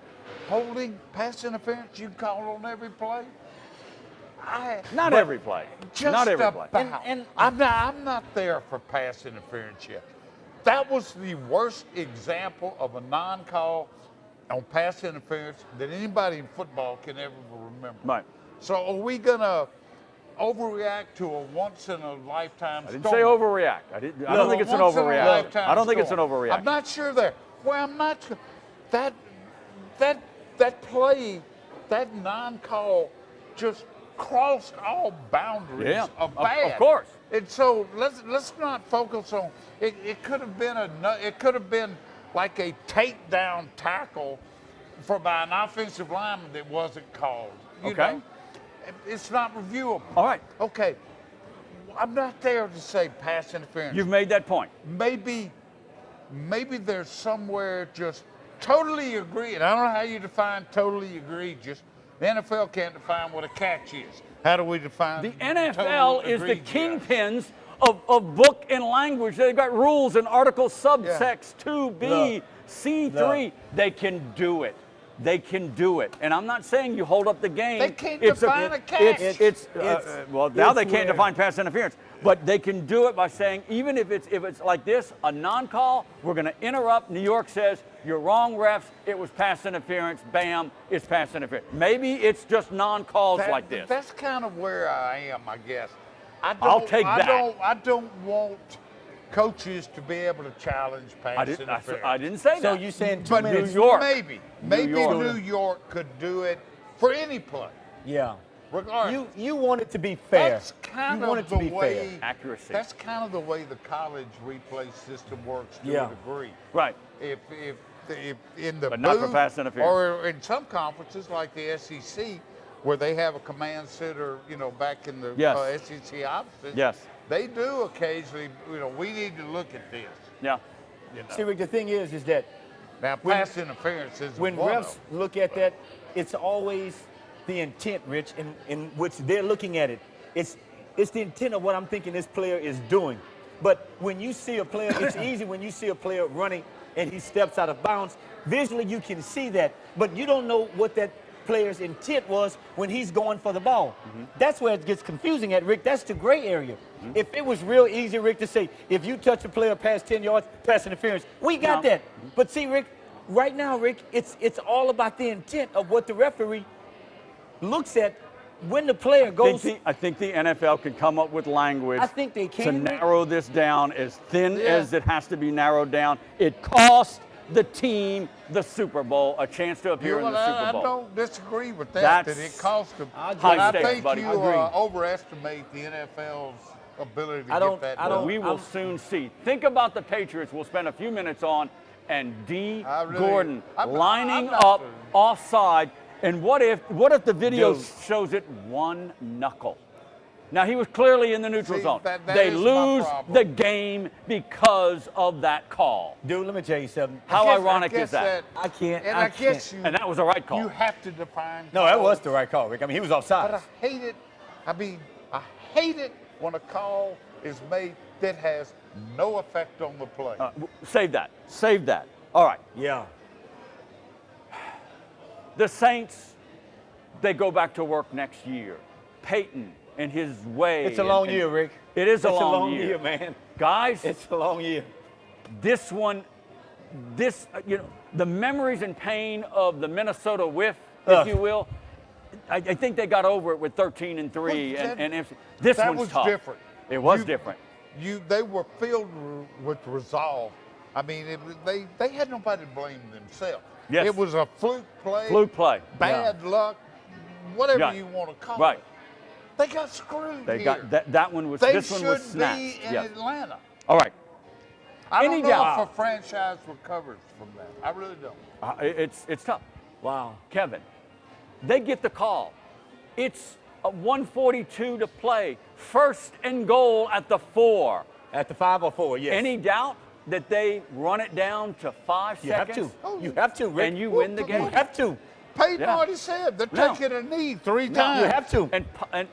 holding pass interference you call on every play? Not every play. Just not every about. play. And I'm not there for pass interference yet. That was the worst example of a non-call on pass interference that anybody in football can ever remember. Right. So are we gonna overreact to a once-in-a-lifetime storm? I didn't say overreact. I don't think it's an overreaction. I don't think it's an overreaction. I'm not sure there. Well, I'm not sure. That play, that non-call just crossed all boundaries of bad. Of course. And so let's not focus on it. It could have been like a takedown tackle by an offensive lineman that wasn't called. You know? It's not reviewable. All right. Okay. I'm not there to say pass interference. You've made that point. Maybe there's somewhere just totally agree. And I don't know how you define totally egregious. The NFL can't define what a catch is. How do we define the NFL is the kingpins of book and language. They've got rules in Article Subtext 2B, C3. They can do it. They can do it. And I'm not saying you hold up the game. They can't define a catch. Well, now they can't define pass interference. But they can do it by saying, even if it's like this, a non-call, we're going to interrupt. New York says, you're wrong, refs. It was pass interference. Bam, it's pass interference. Maybe it's just non-calls like this. That's kind of where I am, I guess. I'll take that. I don't want coaches to be able to challenge pass interference. I didn't say that. So you're saying but New York. Maybe New York could do it for any play. Yeah. Regardless. You want it to be fair. That's kind of the way accuracy. That's kind of the way the college replay system works to a degree. Right. If in the but not for pass interference. Or in some conferences like the SEC, where they have a command center, back in the SEC offices. Yes. They do occasionally. We need to look at this. Yeah. See, Rick, the thing is that now pass interference is when refs look at that, it's always the intent, Rich, in which they're looking at it. It's the intent of what I'm thinking this player is doing. But when you see a player, it's easy when you see a player running and he steps out of bounds. Visually, you can see that, but you don't know what that player's intent was when he's going for the ball. That's where it gets confusing at, Rick. That's the gray area. If it was real easy, Rick, to say, if you touch a player past 10 yards, pass interference, we got that. But see, Rick, right now, Rick, it's all about the intent of what the referee looks at when the player goes. I think the NFL can come up with language. I think they can. To narrow this down as thin as it has to be narrowed down. It cost the team the Super Bowl, a chance to appear in the Super Bowl. I don't disagree with that. That it cost them. I think you overestimate the NFL's ability to get that done. We will soon see. Think about the Patriots. We'll spend a few minutes on, and Gordon lining up offside. And what if the video shows it one knuckle? Now, he was clearly in the neutral zone. They lose the game because of that call. Dude, let me tell you something. How ironic is that? I can't. And I guess and that was the right call. You have to define. No, that was the right call, Rick. I mean, he was offside. But I hate it. I hate it when a call is made that has no effect on the play. Save that. Save that. All right. Yeah. The Saints, they go back to work next year. Peyton and his way. It's a long year, Rick. It is a long year, man. Guys. It's a long year. This one, the memories and pain of the Minnesota whiff, if you will, I think they got over it with 13-3, and if this that one's was tough. different. It was different. They were filled with resolve. I mean, they had nobody to blame themselves. Yes. It was a fluke play. Fluke play. Bad luck, whatever Yeah. you want to call Right. it. They got screwed. They here. got that one was. They This one was should snapped. be in Yes. Atlanta. All right. I don't Any know doubt? if a franchise recovers from that. I really don't. It's tough. Wow. Kevin, they get the call. It's a 1:42 to play. First and goal at the 4. At the 5 or 4, yes. Any doubt that they run it down to 5 You have seconds? to. You have to, Rick. And you win the game. You have to. Peyton Yeah. already said they're No. taking a knee 3 No, times. You have to. And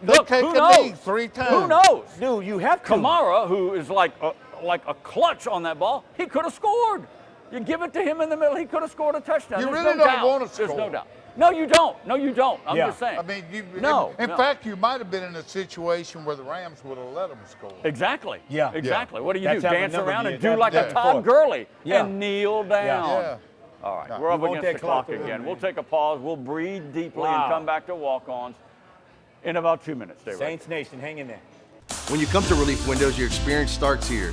They look, take who a knows? knee 3 times. Who knows? Dude, you have to. Kamara, who is like a clutch on that ball, he could have scored. You give it to him in the middle, he could have scored a touchdown. You There's really no don't doubt. want to There's score. no doubt. No, you don't. No, you don't. I'm Yeah. just saying. I mean, No, In no. fact, you might have been in a situation where the Rams would have let them score. Exactly. Yeah. Exactly. What do you That's do? happened Dance a number of around and years. do like Yeah. a Todd Gurley Yeah. and kneel down. Yeah. All right, Yeah. we're up You want against that the clock clock to again. run, We'll man. take a pause. We'll breathe deeply and Wow. come back to walk-ons in about 2 minutes. Stay right Saints Nation, hang in there. When you come to Relief Windows, your experience starts here.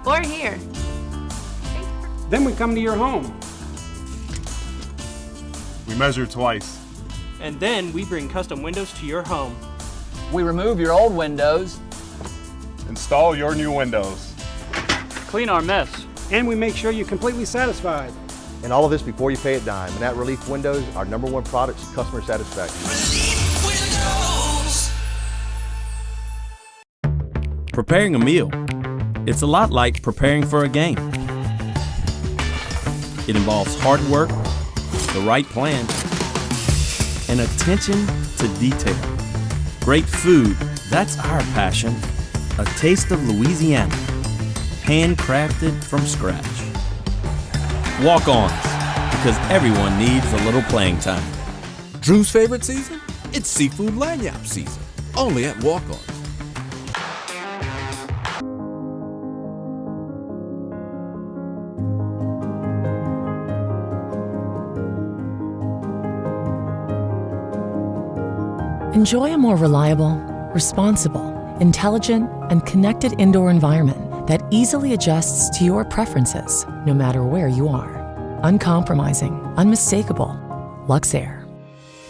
Or here. Then we come to your home. We measure twice. And then we bring custom windows to your home. We remove your old windows. Install your new windows. Clean our mess. And we make sure you're completely satisfied. And all of this before you pay a dime. And at Relief Windows, our #1 product is customer satisfaction. Preparing a meal. It's a lot like preparing for a game. It involves hard work, the right plan, and attention to detail. Great food, that's our passion. A taste of Louisiana, handcrafted from scratch. Walk-ons, because everyone needs a little playing time. Drew's favorite season? It's seafood lanyap season. Only at Walk-Ons. Enjoy a more reliable, responsible, intelligent, and connected indoor environment that easily adjusts to your preferences, no matter where you are. Uncompromising, unmistakable. Luxair.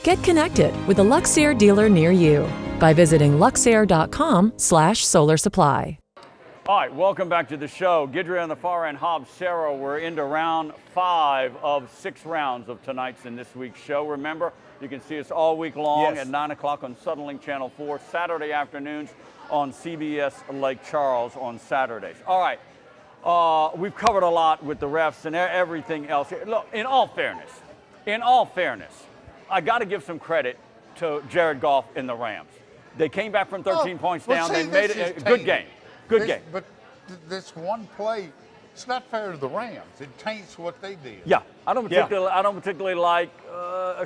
Get connected with a Luxair dealer near you by visiting luxair.com/solar supply. All right, welcome back to the show. Guidry on the far end, Hobbs, Sarah. We're into round 5 of 6 rounds of tonight's and this week's show. Remember, you can see us all week long at 9 o'clock on Suddenlink Channel 4, Saturday afternoons on CBS Lake Charles on Saturdays. All right, we've covered a lot with the refs and everything else here. Look, in all fairness, I got to give some credit to Jared Goff and the Rams. They came back from 13 points down. They made it a good game. Good game. But this one play, it's not fair to the Rams. It taints what they did. Yeah, I don't particularly like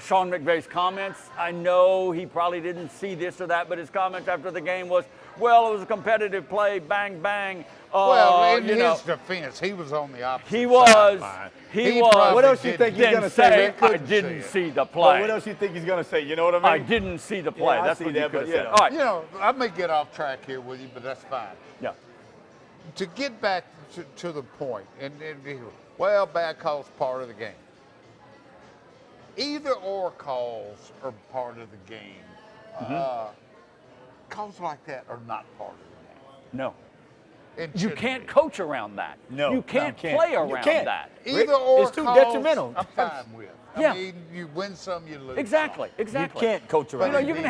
Sean McVay's comments. I know he probably didn't see this or that, but his comments after the game was, well, it was a competitive play, bang, bang. Well, in his defense, he was on the opposite He was. sideline. He was. What else you think he's going to say? I didn't see the play. Well, what else you think he's going to say? You know what I mean? I didn't see the play. Yeah, I That's see what that, you could but, have said. you know. All right. You know, I may get off track here with you, but that's fine. Yeah. To get back to the point, and well, bad calls part of the game. Either or calls are part of the game. Calls like that are not part of the game. No. It You shouldn't can't be. coach around that. No. You can't No, can't. play You around can't. that. Either or It's too calls, detrimental. I'm fine with. Yeah. I mean, you win some, you lose. Exactly. You Exactly. can't coach around. You know, you're gonna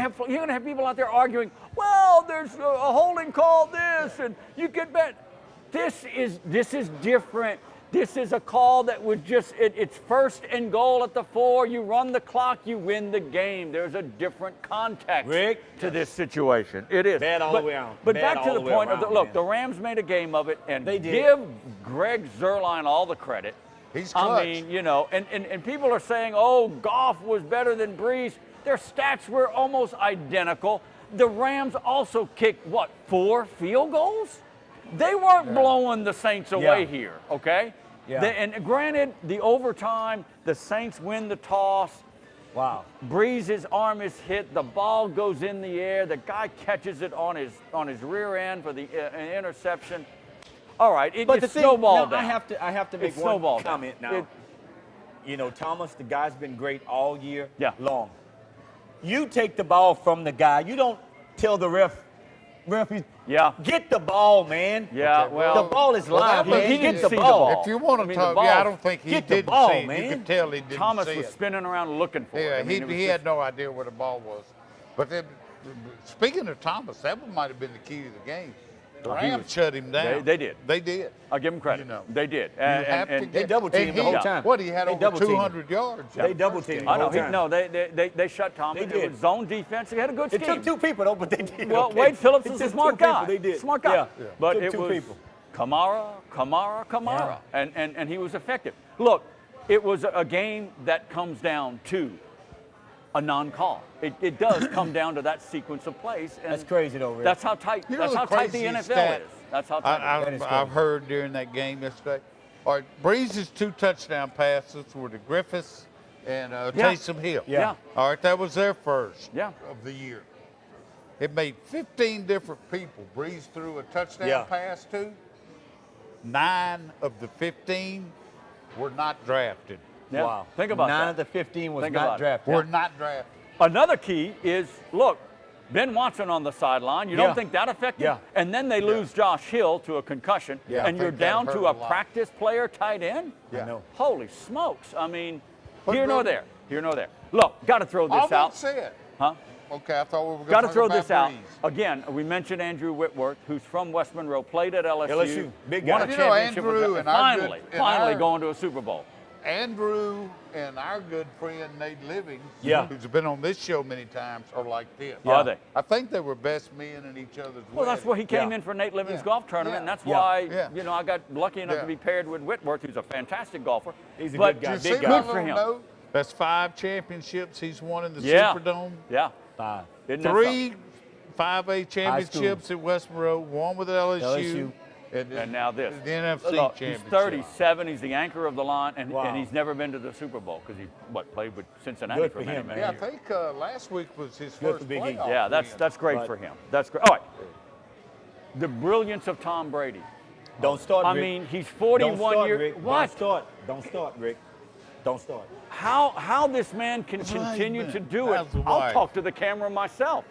have people out there arguing. Well, there's a holding call this, and you get bet. This is different. This is a call that was just it's first and goal at the 4. You run the clock, you win the game. There's a different context to this situation. It is Bad all the way out. But Bad back to all the the way point of around, look, man. the Rams made a game of it, and They did. give Greg Zuerlein all the credit. He's I clutch. mean, you know, and people are saying, oh, Goff was better than Breeze. Their stats were almost identical. The Rams also kicked, 4 field goals? They weren't blowing the Saints away here, okay? Yeah. And granted, the overtime, the Saints win the toss. Wow. Breeze's arm is hit. The ball goes in the air. The guy catches it on his rear end for the interception. All right, it snowballed down. I have to make one comment now. You know, Thomas, the guy's been great all year long. You take the ball from the guy. You don't tell the ref, get the ball, man. Yeah, okay, well, the ball is live, man. He Get the ball. If you want to talk, I don't think he didn't see it. You can tell he didn't Thomas see was it. spinning around looking for it. Yeah, he had no idea where the ball was. But then, speaking of Thomas, that might have been the key to the game. The Rams shut him down. They did. They did. I'll give them credit. You know. They did. They double teamed the whole time. What, he had over 200 yards. They double teamed the whole time. No, they shut Thomas. They did. It was zone defense. They had a good scheme. It took two people, though, but they did. Well, Wade Phillips is a smart guy. They did. Smart guy. Yeah. But Took it two was people. Kamara. And he was effective. Look, it was a game that comes down to a non-call. It does come down to that sequence of plays. And that's crazy, though, Rick. That's how tight. That's how tight the NFL is. That's how tight. I've heard during that game yesterday. All right, Breeze's 2 touchdown passes were to Griffiths and Taysom Hill. Yeah. All right, that was their first of the year. It made 15 different people Breeze threw a touchdown pass to. 9 of the 15 were not drafted. Yeah. Wow. Think about that. 9 of the 15 was not drafted. Were not drafted. Another key is, look, Ben Watson on the sideline. You don't think that affected? Yeah. And then they lose Josh Hill to a concussion, and you're down to a practice player tight end? Yeah. I know. Holy smokes. I mean, here nor there. Look, got to throw this out. Say it. Huh? Okay, I thought we were going to Got talk to throw about this out. Breeze. Again, we mentioned Andrew Whitworth, who's from West Monroe, played at LSU. LSU, big guy. Won a championship Andrew with and our finally going to a Super Bowl. Andrew and our good friend Nate Living, who's been on this show many times, are like this. Are they? I think they were best men in each other's Well, that's why he came in for Nate Living's golf tournament, and that's why I got lucky enough to be paired with Whitworth, who's a fantastic golfer. He's a good guy. Big good for him. That's 5 championships he's won in the Superdome. Yeah. 5. 3 5A championships at West Monroe, 1 with LSU. And now this. The NFC Look, championship. he's 37. He's the anchor of the line, and he's never been to the Super Bowl because he played with Cincinnati Good for for many, him, many Yeah, years. I think last week was his Good first for Big E. playoff Yeah, that's great for him. That's great. All right. The brilliance of Tom Brady. Don't start, Rick. I mean, he's 41 years. Rick. What? Don't start, Rick. Don't start. How this man can continue to do it? That's I'll why. talk to the camera myself.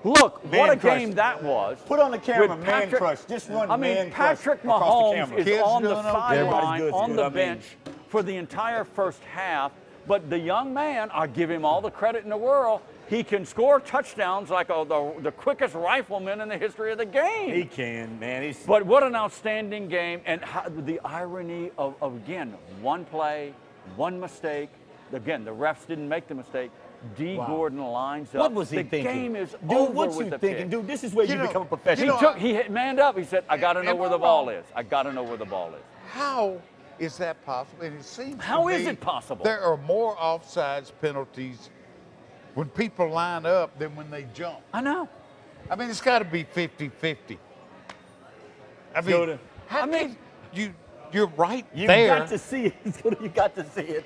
Look, what a game that was. Put on the camera, With man Patrick- crush. Just run I mean, man crush Patrick across the Mahomes camera. is Kids on the doing okay? sideline, Everybody's on good, the I mean. bench for the entire first half. But the young man, I give him all the credit in the world. He can score touchdowns like the quickest rifleman in the history of the game. He can, man. But what an outstanding game. And the irony of, again, one play, one mistake. Again, the refs didn't make the mistake. Gordon lines up. What was he thinking? The game is Dude, over what with you the thinking? pick. Dude, this is where you become a professional. He hit manned up. He said, I got to know where the ball is. I got to know where the ball is. How is that possible? And it seems How to is me it possible? There are more offsides penalties when people line up than when they jump. I know. I mean, it's got to be 50-50. I mean, you're right there. You got to see it. You got to see it.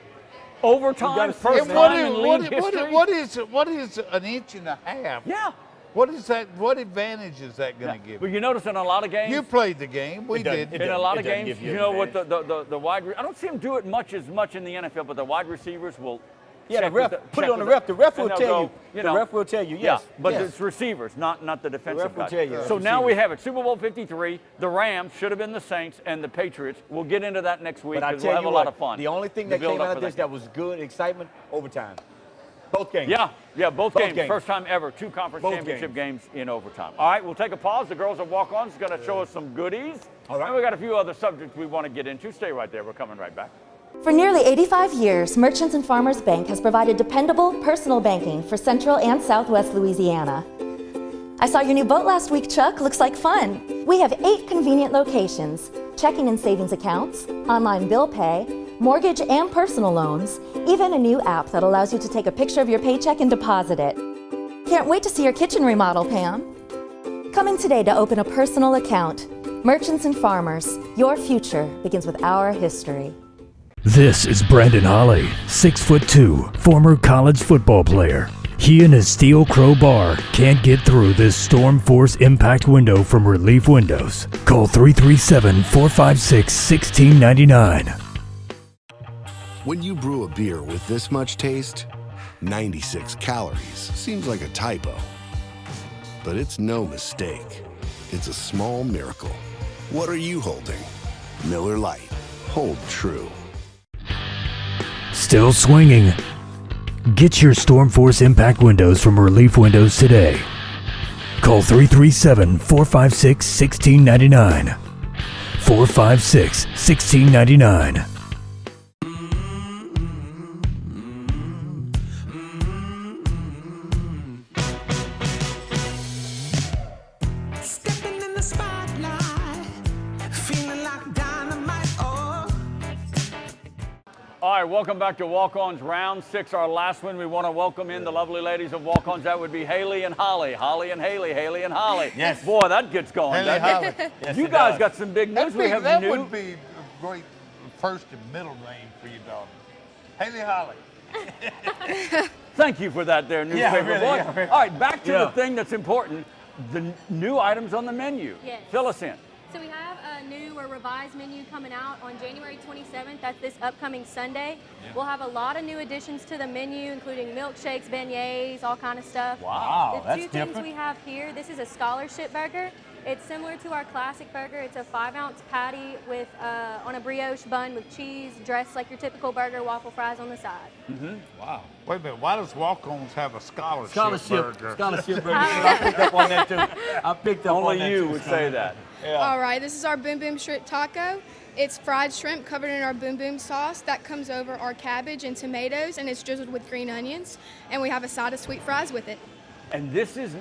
Overtime, first time in league history. What is an inch and a half? Yeah. What is that? What advantage is that going to give But you? you notice in a lot of games. You played the game. We did. In a lot of games, you know what the wide. I don't see them do it much in the NFL, but the wide receivers will. Yeah, the ref. Put it on the ref. The ref will tell you. The ref will tell you. Yes. Yeah, but yes. it's receivers, not the defensive ref will guys. tell you. So now we have it. Super Bowl 53. The Rams should have been the Saints and the Patriots. We'll get into that next week But I because tell we'll have you a what, lot of fun. the only thing that came out of this that was good, excitement, overtime. Both games. Yeah, both games. games. First time ever, 2 conference Both championship games in overtime. All right, we'll take a pause. The girls at Walk-Ons is going to show us some goodies. All right. And we got a few other subjects we want to get into. Stay right there. We're coming right back. For nearly 85 years, Merchants and Farmers Bank has provided dependable personal banking for Central and Southwest Louisiana. I saw your new boat last week, Chuck. Looks like fun. We have 8 convenient locations, checking and savings accounts, online bill pay, mortgage and personal loans, even a new app that allows you to take a picture of your paycheck and deposit it. Can't wait to see your kitchen remodel, Pam. Come in today to open a personal account. Merchants and farmers, your future begins with our history. This is Brandon Holly, 6'2", former college football player. He and his steel crowbar can't get through this storm force impact window from Relief Windows. Call 337-456-1699. When you brew a beer with this much taste, 96 calories seems like a typo. But it's no mistake. It's a small miracle. What are you holding? Miller Lite. Hold true. Still swinging? Get your storm force impact windows from Relief Windows today. Call 337-456-1699. 456-1699. All right, welcome back to Walk-Ons Round 6, our last one. We want to welcome in the lovely ladies of Walk-Ons. That would be Haley and Holly. Holly and Haley, Haley and Holly. Yes. Boy, that gets going. Haley, doesn't Holly. it? Yes, You it guys does. got some big news. We have that new. would be a great first and middle name for your daughter. Haley Holly. Thank you for that there, newspaper really, boy. yeah, really. All right, back to Yeah. the thing that's important, the new items on the menu. Yes. Fill us in. So we have a new or revised menu coming out on January 27th. That's this upcoming Sunday. We'll have a lot of new additions to the menu, including milkshakes, beignets, all kind of stuff. Wow, The that's two things different. we have here, this is a scholarship burger. It's similar to our classic burger. It's a 5-ounce patty with on a brioche bun with cheese, dressed like your typical burger, waffle fries on the side. Wow. Wait a minute. Why does Walk-Ons have a scholarship burger? Scholarship burger. I picked up on that too. I picked up on Only that you too. would say that. All right, this is our Boom Boom Shrimp Taco. It's fried shrimp covered in our Boom Boom sauce. That comes over our cabbage and tomatoes, and it's drizzled with green onions. And we have a side of sweet fries with it. And this is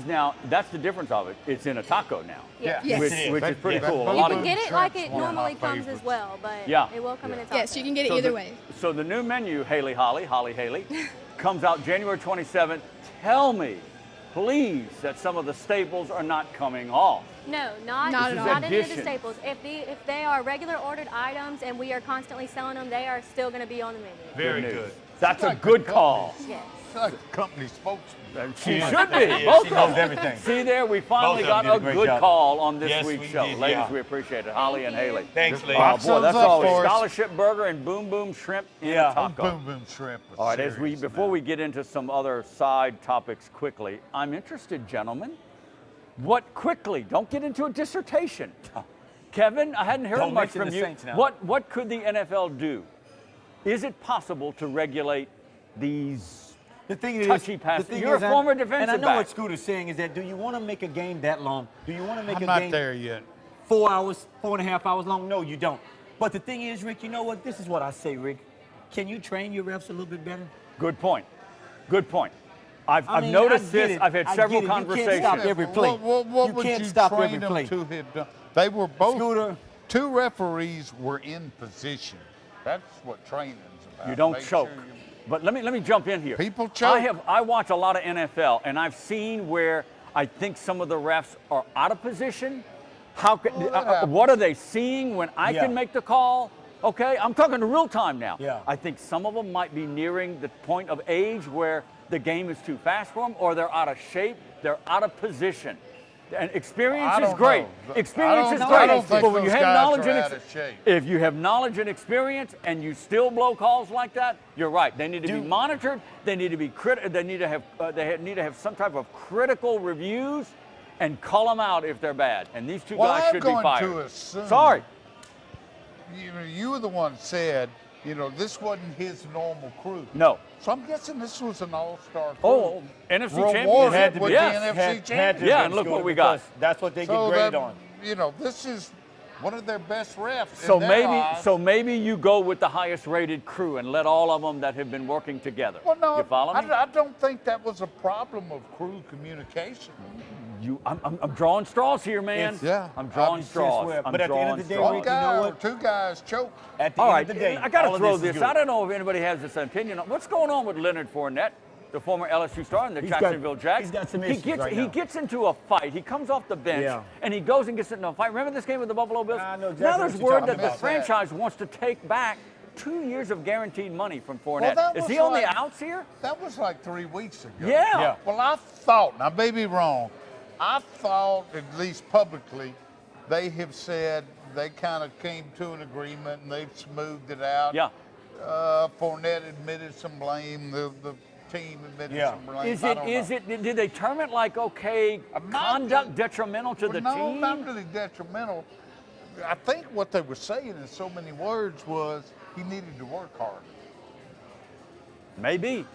now, that's the difference of it. It's in a taco now. Yeah. Yes. Which is pretty cool. A You lot can of- get it like it one of my normally comes as favorites. well, but Yeah. it will come in a taco. Yes, you can get it So either the- way. So the new menu, Haley Holly, Holly Haley, comes out January 27th. Tell me, please, that some of the staples are not coming off. No, not Not at all. any of the Addition. staples. If they are regular ordered items and we are constantly selling them, they are still going to be on the menu. Very Good good. news. That's a good call. Yes. It's like a company spokesman. She Yeah. should be. Yeah, Both she of knows them. everything. See there, we finally Both of got them a did a great good job. call on this Yes, week's we show. did, Ladies, yeah. we appreciate it. Holly and Thank Haley. you. Thanks, Just ladies. Oh, box boy, that's those up always for us. scholarship burger and boom boom shrimp in Yeah. a taco. Boom Boom Shrimp. was All right, as serious before now. we get into some other side topics quickly, I'm interested, gentlemen. What quickly? Don't get into a dissertation. Kevin, I hadn't heard Don't much mention from the you. Saints now. What could the NFL do? Is it possible to regulate these The thing is, touchy passes? the thing You're is, a former and defensive I know back. what Scooter's saying is that do you want to make a game that long? Do you want to make I'm a not game there yet. 4 hours, 4.5 hours long? No, you don't. But the thing is, Rick, you know what? This is what I say, Rick. Can you train your refs a little bit better? Good point. Good point. I've I mean, noticed I get this. it. I've had I several get it. You can't conversations. stop every play. What You would can't you stop train every them play. to have done? They were both. Scooter. Two referees were in position. That's what training's about. You don't Make choke. sure you- But let me jump in here. People choke. I watch a lot of NFL, and I've seen where I think some of the refs are out of position. How could, that happens. what are they seeing when I Yeah. can make the call? Okay, I'm talking to real time now. Yeah. I think some of them might be nearing the point of age where the game is too fast for them, or they're out of shape, they're out of position. And experience I is don't great. know. Experience is I great. don't think but when you those have guys knowledge are and out of shape. if you have knowledge and experience and you still blow calls like that, you're right. They need to be monitored. They need to be They need to have some type of critical reviews and call them out if they're bad. And these two Well, guys I'm should be going fired. to assume- Sorry. You were the one that said, this wasn't his normal crew. No. So I'm guessing this was an all-star crew. Oh, NFC champion. Rewarded Had to with be. the Yes. NFC champion. Yeah, and look what we got. That's what they get So graded that, on. This is one of their best refs. So in their maybe, eyes. maybe you go with the highest rated crew and let all of them that have been working together. Well, no, You follow me? I don't think that was a problem of crew communication. I'm drawing straws here, man. Yeah. I'm drawing Obviously, straws. swear, I'm but at the end drawing of the day, straws. Rick, you know what? Two guys choke. At the All end right, of the day, I got all to of throw is this. good. I don't know if anybody has this opinion. What's going on with Leonard Fournette? the former LSU star and the Jacksonville Jags. He's got some issues He gets into a fight. He comes off the bench, and he goes and gets into a fight. Remember this game with the Buffalo Bills? I know exactly now there's what you're word talking that the about. franchise wants to take back 2 years of guaranteed money from Fournette. Well, Is he on the outs here? That was like 3 weeks ago. Yeah. Well, I thought, now may be wrong, I thought, at least publicly, they have said they kind of came to an agreement and they've smoothed it out. Yeah. Fournette admitted some blame. The team admitted some blame. Is it? Did they term it like conduct detrimental to the no, team? not really detrimental. I think what they were saying in so many words was he needed to work hard. Maybe.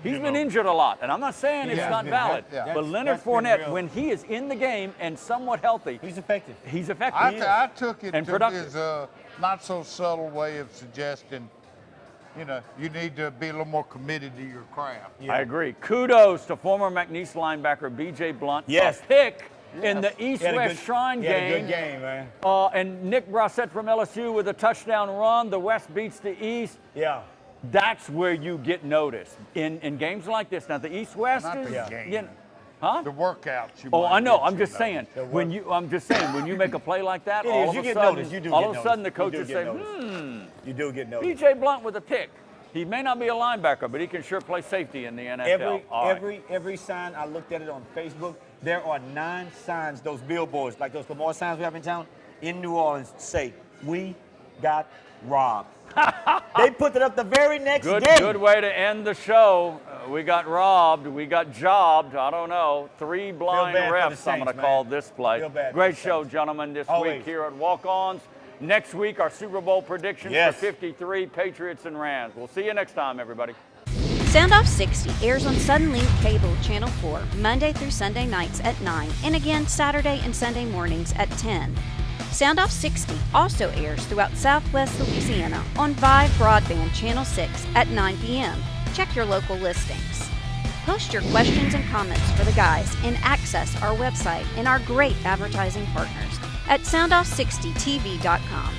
He's been injured a lot, and I'm not saying it's not valid. But Leonard Fournette, when he is in the game and somewhat healthy, he's effective. He's effective. I took it and to productive. his not so subtle way of suggesting, you need to be a little more committed to your craft. I agree. Kudos to former McNeese linebacker B.J. Blunt. Yes. A pick in the East-West Shrine game. He had a good game, man. And Nick Brossette from LSU with a touchdown run. The West beats the East. Yeah. That's where you get noticed in games like this. Now the East-West Not is, the game. The workouts. I know. I'm just saying. When you make a play like that, all of a sudden the coaches say, You do get noticed. B.J. Blunt with a pick. He may not be a linebacker, but he can sure play safety in the NFL. Every sign, I looked at it on Facebook. There are 9 signs, those billboards, like those Lamar signs we have in town, in New Orleans, say, "We got robbed." They put it up the very next day. Good way to end the show. We got robbed. We got jobbed. I don't know. 3 blind refs, I'm going to call this play. Great show, gentlemen, this week here at Walk-Ons. Next week, our Super Bowl predictions for 53, Patriots and Rams. We'll see you next time, everybody. Soundoff60 airs on Suddenlink Cable Channel 4, Monday through Sunday nights at 9, and again Saturday and Sunday mornings at 10. Soundoff60 also airs throughout Southwest Louisiana on Vive Broadband Channel 6 at 9 p.m. Check your local listings. Post your questions and comments for the guys and access our website and our great advertising partners at soundoff60tv.com.